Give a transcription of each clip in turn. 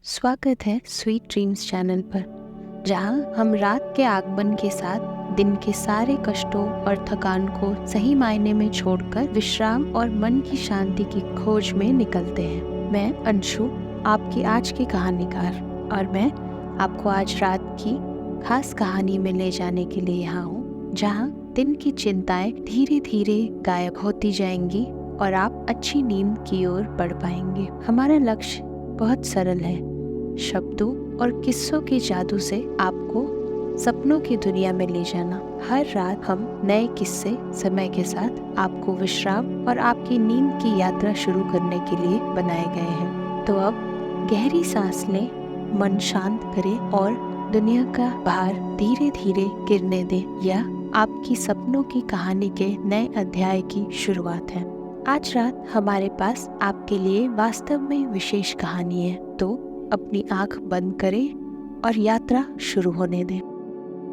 स्वागत है sweet dreams channel पर, जहां हम रात के आगमन के साथ दिन के सारे कष्टों और थकान को सही मायने में छोड़कर विश्राम और मन की शांति की खोज में निकलते हैं। मैं अंशु, आपकी आज की कहानीकार, और मैं आपको आज रात की खास कहानी में ले जाने के लिए यहाँ हूँ, जहाँ दिन की चिंताएं धीरे धीरे गायब होती जाएंगी और आप अच्छी नींद की ओर बढ़ पाएंगे। हमारा लक्ष्य बहुत सरल है, शब्दों और किस्सों के जादू से आपको सपनों की दुनिया में ले जाना। हर रात हम नए किस्से समय के साथ आपको विश्राम और आपकी नींद की यात्रा शुरू करने के लिए बनाए गए हैं। तो अब गहरी सांस लें, मन शांत करें और दुनिया का भार धीरे धीरे गिरने दें। यह आपकी सपनों की कहानी के नए अध्याय की शुरुआत है। आज रात हमारे पास आपके लिए वास्तव में विशेष कहानी है, तो अपनी आंख बंद करें और यात्रा शुरू होने दें।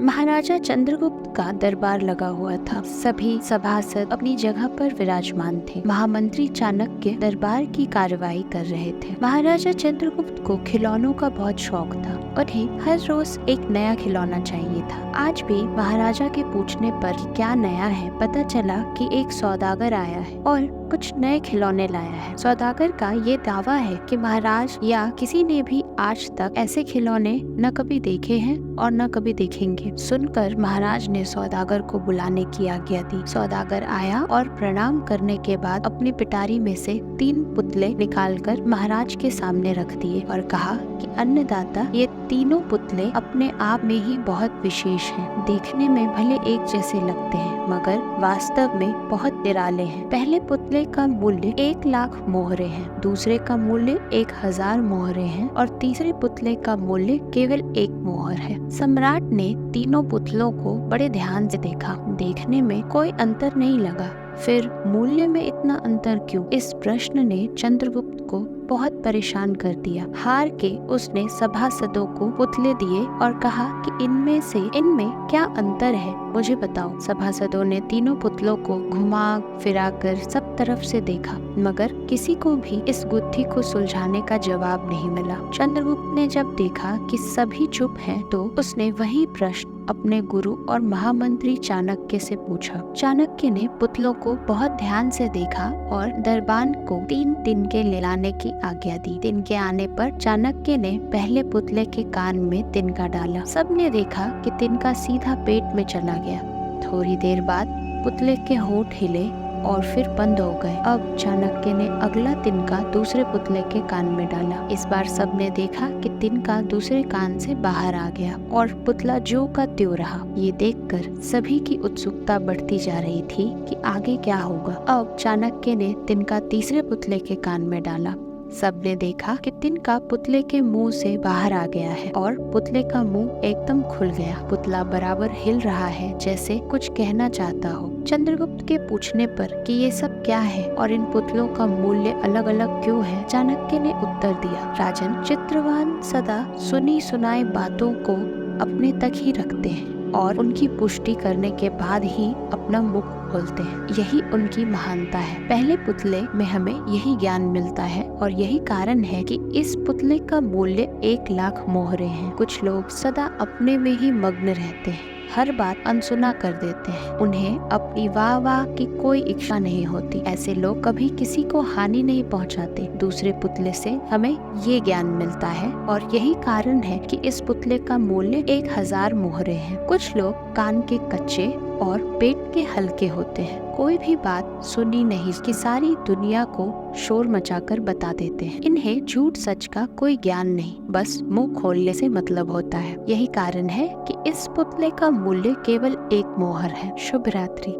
महाराजा चंद्रगुप्त का दरबार लगा हुआ था। सभी सभासद अपनी जगह पर विराजमान थे। महामंत्री चाणक्य दरबार की कार्रवाई कर रहे थे। महाराजा चंद्रगुप्त को खिलौनों का बहुत शौक था। उन्हें हर रोज एक नया खिलौना चाहिए था। आज भी महाराजा के पूछने पर क्या नया है, पता चला कि एक सौदागर आया है और कुछ नए खिलौने लाया है। सौदागर का ये दावा है कि महाराज या किसी ने भी आज तक ऐसे खिलौने न कभी देखे हैं और न कभी देखेंगे। सुनकर महाराज ने सौदागर को बुलाने की आज्ञा दी। सौदागर आया और प्रणाम करने के बाद अपनी पिटारी में से 3 पुतले निकालकर महाराज के सामने रख दिए और कहा कि अन्नदाता, ये तीनों पुतले अपने आप में ही बहुत विशेष हैं। देखने में भले एक जैसे लगते हैं, मगर वास्तव में बहुत निराले हैं। पहले पुतले का मूल्य 1 लाख मोहरे है, दूसरे का मूल्य 1000 मोहरे हैं और तीसरे पुतले का मूल्य केवल 1 मोहर है। सम्राट ने तीनों पुतलों को बड़े ध्यान से देखा। देखने में कोई अंतर नहीं लगा, फिर मूल्य में इतना अंतर क्यों? इस प्रश्न ने चंद्रगुप्त को बहुत परेशान कर दिया। हार के उसने सभासदों को पुतले दिए और कहा कि इनमें क्या अंतर है, मुझे बताओ। सभासदों ने तीनों पुतलों को घुमा फिरा कर सब तरफ से देखा, मगर किसी को भी इस गुत्थी को सुलझाने का जवाब नहीं मिला। चंद्रगुप्त ने जब देखा कि सभी चुप हैं, तो उसने वही प्रश्न अपने गुरु और महामंत्री चाणक्य से पूछा। चाणक्य ने पुतलों को बहुत ध्यान से देखा और दरबान को 3 तिनके ले लाने की आज्ञा दी। तिनके आने पर चाणक्य ने पहले पुतले के कान में तिनका डाला। सबने देखा कि तिनका सीधा पेट में चला गया। थोड़ी देर बाद पुतले के होंठ हिले और फिर बंद हो गए। अब चाणक्य ने अगला तिनका दूसरे पुतले के कान में डाला। इस बार सबने देखा कि तिनका दूसरे कान से बाहर आ गया और पुतला ज्यों का त्यों रहा। ये देखकर सभी की उत्सुकता बढ़ती जा रही थी कि आगे क्या होगा। अब चाणक्य ने तिनका तीसरे पुतले के कान में डाला। सबने देखा कि तिनका पुतले के मुंह से बाहर आ गया है और पुतले का मुंह एकदम खुल गया। पुतला बराबर हिल रहा है, जैसे कुछ कहना चाहता हो। चंद्रगुप्त के पूछने पर कि ये सब क्या है और इन पुतलों का मूल्य अलग अलग क्यों है, चाणक्य ने उत्तर दिया, राजन, चित्रवान सदा सुनी सुनाई बातों को अपने तक ही रखते हैं और उनकी पुष्टि करने के बाद ही अपना मुख खोलते हैं। यही उनकी महानता है। पहले पुतले में हमें यही ज्ञान मिलता है और यही कारण है कि इस पुतले का मूल्य 1 लाख मोहरे हैं। कुछ लोग सदा अपने में ही मग्न रहते हैं, हर बात अनसुना कर देते हैं। उन्हें अपनी वाह की कोई इच्छा नहीं होती। ऐसे लोग कभी किसी को हानि नहीं पहुंचाते। दूसरे पुतले से हमें ये ज्ञान मिलता है और यही कारण है कि इस पुतले का मूल्य 1000 मोहरे हैं। कुछ लोग कान के कच्चे और पेट के हल्के होते हैं। कोई भी बात सुनी नहीं कि सारी दुनिया को शोर मचाकर बता देते हैं। इन्हें झूठ सच का कोई ज्ञान नहीं, बस मुंह खोलने से मतलब होता है। यही कारण है कि इस पुतले का मूल्य केवल 1 मोहर है। शुभ रात्रि।